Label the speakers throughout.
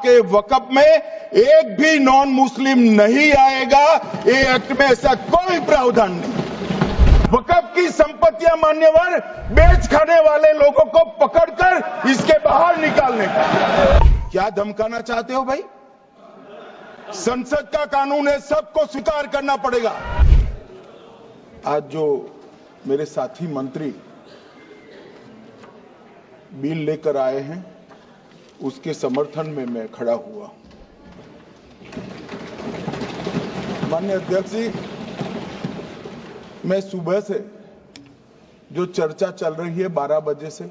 Speaker 1: आपके वक़्फ में एक भी नॉन मुस्लिम नहीं आएगा। ये एक्ट में ऐसा कोई प्रावधान नहीं। वक़्फ की संपत्तियां मान्यवर बेच खाने वाले लोगों को पकड़कर इसके बाहर निकालने का क्या धमकाना चाहते हो भाई? संसद का कानून है, सबको स्वीकार करना पड़ेगा। आज जो मेरे साथी मंत्री बिल लेकर आए हैं उसके समर्थन में मैं खड़ा हुआ। माननीय अध्यक्ष जी, मैं सुबह से जो चर्चा चल रही है 12 बजे से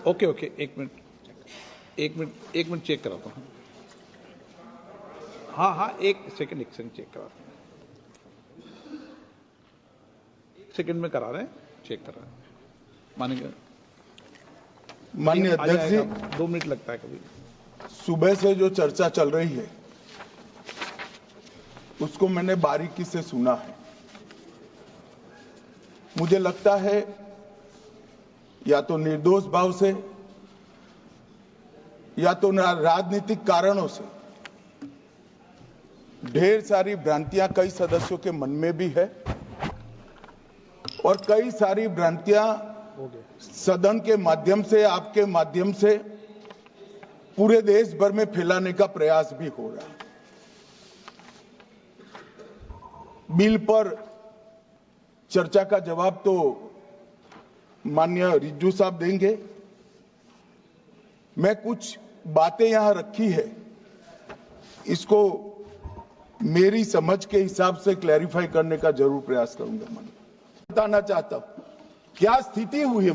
Speaker 2: ओके एक मिनट चेक कराता हूँ। हाँ एक सेकंड चेक कराता हूँ। एक सेकंड में करा रहे हैं, चेक कर रहे हैं।
Speaker 1: माननीय अध्यक्ष जी,
Speaker 2: 2 मिनट लगता है कभी।
Speaker 1: सुबह से जो चर्चा चल रही है उसको मैंने बारीकी से सुना है। मुझे लगता है या तो निर्दोष भाव से या तो राजनीतिक कारणों से ढेर सारी भ्रांतियां कई सदस्यों के मन में भी है और कई सारी भ्रांतियां सदन के माध्यम से, आपके माध्यम से पूरे देश भर में फैलाने का प्रयास भी हो रहा है। बिल पर चर्चा का जवाब तो माननीय रिज्जू साहब देंगे। मैं कुछ बातें यहां रखी है, इसको मेरी समझ के हिसाब से क्लैरिफाई करने का जरूर प्रयास करूंगा। बताना चाहता हूं क्या स्थिति हुई है।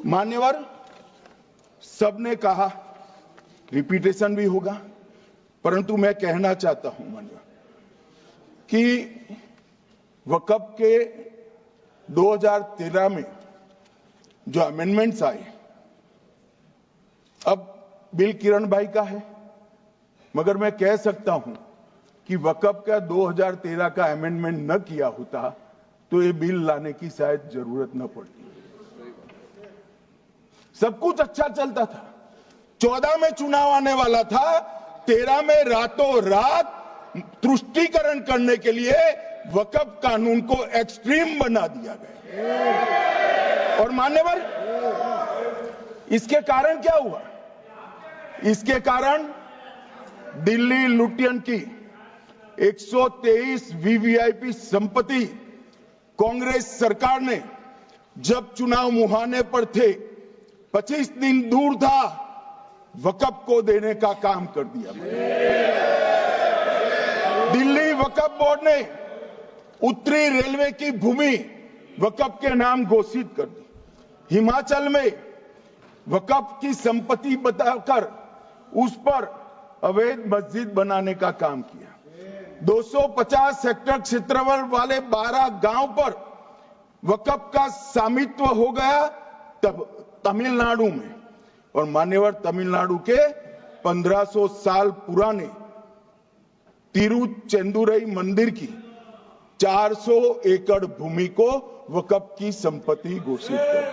Speaker 1: मान्यवर सबने कहा, रिपीटेशन भी होगा, परंतु मैं कहना चाहता हूं मान्यवर कि वक़्फ के 2013 में जो अमेंडमेंट्स आए, अब बिल किरण भाई का है, मगर मैं कह सकता हूं कि वक़्फ का 2013 का अमेंडमेंट न किया होता तो ये बिल लाने की शायद जरूरत न पड़ती। सब कुछ अच्छा चलता था। 14 में चुनाव आने वाला था, 13 में रातों रात तुष्टीकरण करने के लिए वक़्फ कानून को एक्सट्रीम बना दिया गया। और मान्यवर इसके कारण क्या हुआ? इसके कारण दिल्ली लुटियन की 123 वीवीआईपी संपत्ति कांग्रेस सरकार ने जब चुनाव मुहाने पर थे, 25 दिन दूर था, वक़्फ को देने का काम कर दिया। दिल्ली वक़्फ बोर्ड ने उत्तरी रेलवे की भूमि वक़्फ के नाम घोषित कर दी। हिमाचल में वक़्फ की संपत्ति बताकर उस पर अवैध मस्जिद बनाने का काम किया। 250 हेक्टेयर क्षेत्रफल वाले 12 गांव पर वक़्फ का स्वामित्व हो गया तब तमिलनाडु में। और मान्यवर तमिलनाडु के 1500 साल पुराने तिरुचेंदुरई मंदिर की 400 एकड़ भूमि को वक़्फ की संपत्ति घोषित कर।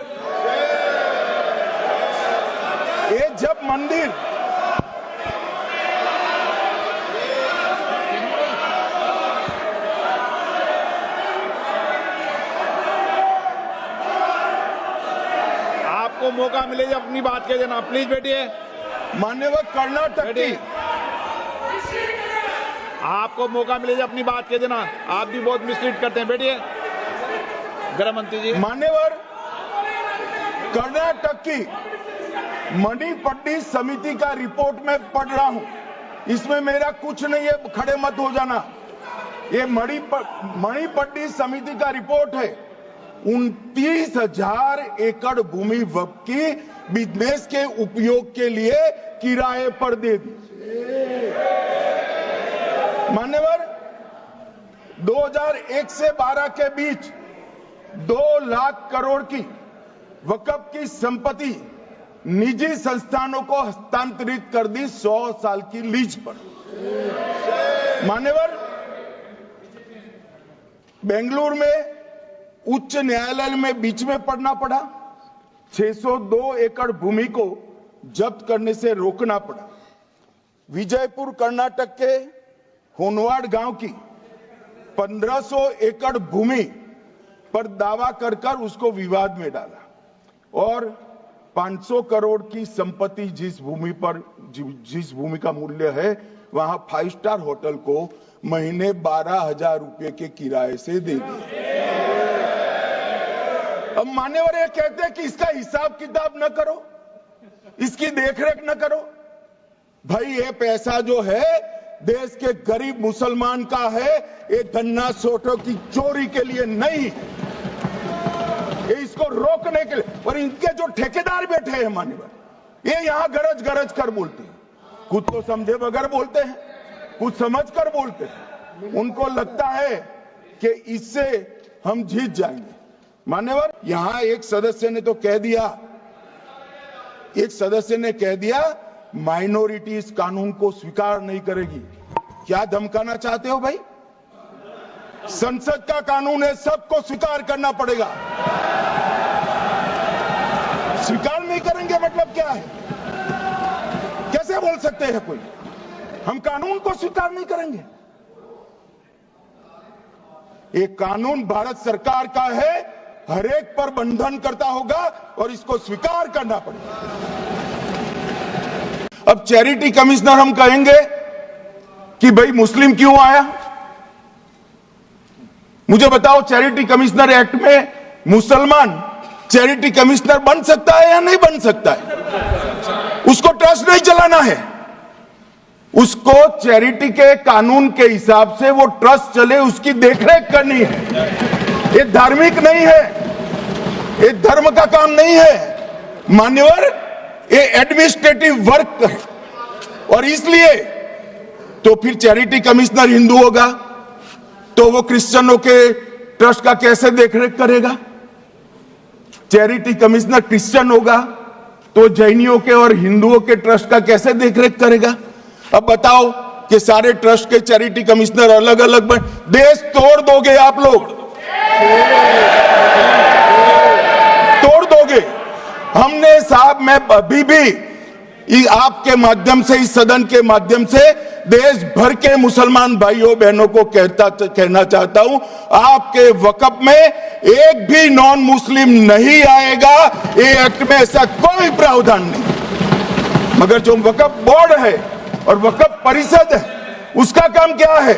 Speaker 1: ये जब मंदिर
Speaker 2: आपको मौका मिले जब अपनी बात कह देना, प्लीज बैठिए।
Speaker 1: मान्यवर कर्नाटक की,
Speaker 2: आपको मौका मिले जब अपनी बात कह देना। आप भी बहुत मिसलीड करते हैं, बैठिए। गृह मंत्री जी।
Speaker 1: मान्यवर कर्नाटक की मणिपट्टी समिति का रिपोर्ट में पढ़ रहा हूं, इसमें मेरा कुछ नहीं है, खड़े मत हो जाना। ये मणिपट्टी समिति का रिपोर्ट है। 29,000 एकड़ भूमि वक़्फ की बिजनेस के उपयोग के लिए किराए पर दे दी। मान्यवर 2001 से 12 के बीच 2 लाख करोड़ की वक़्फ की संपत्ति निजी संस्थानों को हस्तांतरित कर दी 100 साल की लीज पर। मान्यवर बेंगलुरु में उच्च न्यायालय में बीच में पढ़ना पड़ा 602 एकड़ भूमि को जब्त करने से रोकना पड़ा। विजयपुर कर्नाटक के होनवाड़ गांव की 1500 एकड़ भूमि पर दावा कर उसको विवाद में डाला और 500 करोड़ की संपत्ति जिस भूमि का मूल्य है वहां 5 स्टार होटल को महीने 12,000 रुपए के किराए से दे दिया। अब मान्यवर ये कहते हैं कि इसका हिसाब किताब न करो, इसकी देखरेख न करो। भाई ये पैसा जो है देश के गरीब मुसलमान का है, ये गन्ना सोटों की चोरी के लिए नहीं, ये इसको रोकने के लिए। और इनके जो ठेकेदार बैठे हैं मान्यवर, ये यहां गरज गरज कर बोलते हैं, कुछ तो समझे बगैर बोलते हैं, कुछ समझ कर बोलते हैं। उनको लगता है कि इससे हम जीत जाएंगे। मान्यवर, यहां एक सदस्य ने तो कह दिया माइनॉरिटी इस कानून को स्वीकार नहीं करेगी। क्या धमकाना चाहते हो भाई? संसद का कानून है, सबको स्वीकार करना पड़ेगा। स्वीकार नहीं करेंगे मतलब क्या है? कैसे बोल सकते हैं कोई हम कानून को स्वीकार नहीं करेंगे? ये कानून भारत सरकार का है, हर एक पर बंधन करता होगा और इसको स्वीकार करना पड़ेगा। अब चैरिटी कमिश्नर हम कहेंगे कि भाई मुस्लिम क्यों आया? मुझे बताओ, चैरिटी कमिश्नर एक्ट में मुसलमान चैरिटी कमिश्नर बन सकता है या नहीं बन सकता है? उसको ट्रस्ट नहीं चलाना है, उसको चैरिटी के कानून के हिसाब से वो ट्रस्ट चले उसकी देखरेख करनी है। ये धार्मिक नहीं है, ये धर्म का काम नहीं है मान्यवर, ये एडमिनिस्ट्रेटिव वर्क है। और इसलिए तो फिर चैरिटी कमिश्नर हिंदू होगा तो वो क्रिश्चियनों के ट्रस्ट का कैसे देखरेख करेगा? चैरिटी कमिश्नर क्रिश्चियन होगा तो जैनियों के और हिंदुओं के ट्रस्ट का कैसे देखरेख करेगा? अब बताओ कि सारे ट्रस्ट के चैरिटी कमिश्नर अलग अलग बन, देश तोड़ दोगे आप लोग, तोड़ दोगे। हमने साहब, मैं अभी भी आपके माध्यम से, इस सदन के माध्यम से देश भर के मुसलमान भाइयों बहनों को कहना चाहता हूं, आपके वक्फ में एक भी नॉन मुस्लिम नहीं आएगा। ये एक्ट में ऐसा कोई प्रावधान नहीं। मगर जो वक्फ बोर्ड है और वक्फ परिषद है, उसका काम क्या है?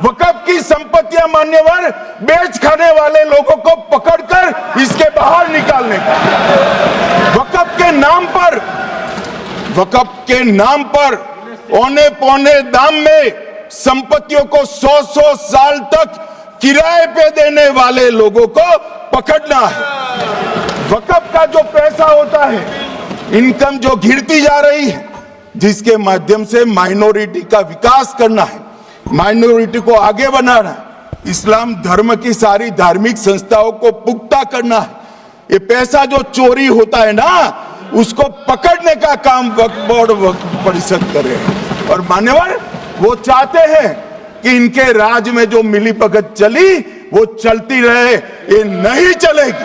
Speaker 1: वक्फ की संपत्तियां मान्यवर बेच खाने वाले लोगों को पकड़कर इसके बाहर निकालने का। वक्फ के नाम पर औने पौने दाम में संपत्तियों को 100 साल तक किराए पे देने वाले लोगों को पकड़ना है। वक्फ का जो पैसा होता है, इनकम जो गिरती जा रही है, जिसके माध्यम से माइनॉरिटी का विकास करना है, माइनॉरिटी को आगे बढ़ाना है, इस्लाम धर्म की सारी धार्मिक संस्थाओं को पुख्ता करना है। ये पैसा जो चोरी होता है ना, उसको पकड़ने का काम वक्फ बोर्ड, वक्फ परिषद करे। और मान्यवर, वो चाहते हैं कि इनके राज में जो मिलीभगत चली वो चलती रहे, ये नहीं चलेगी।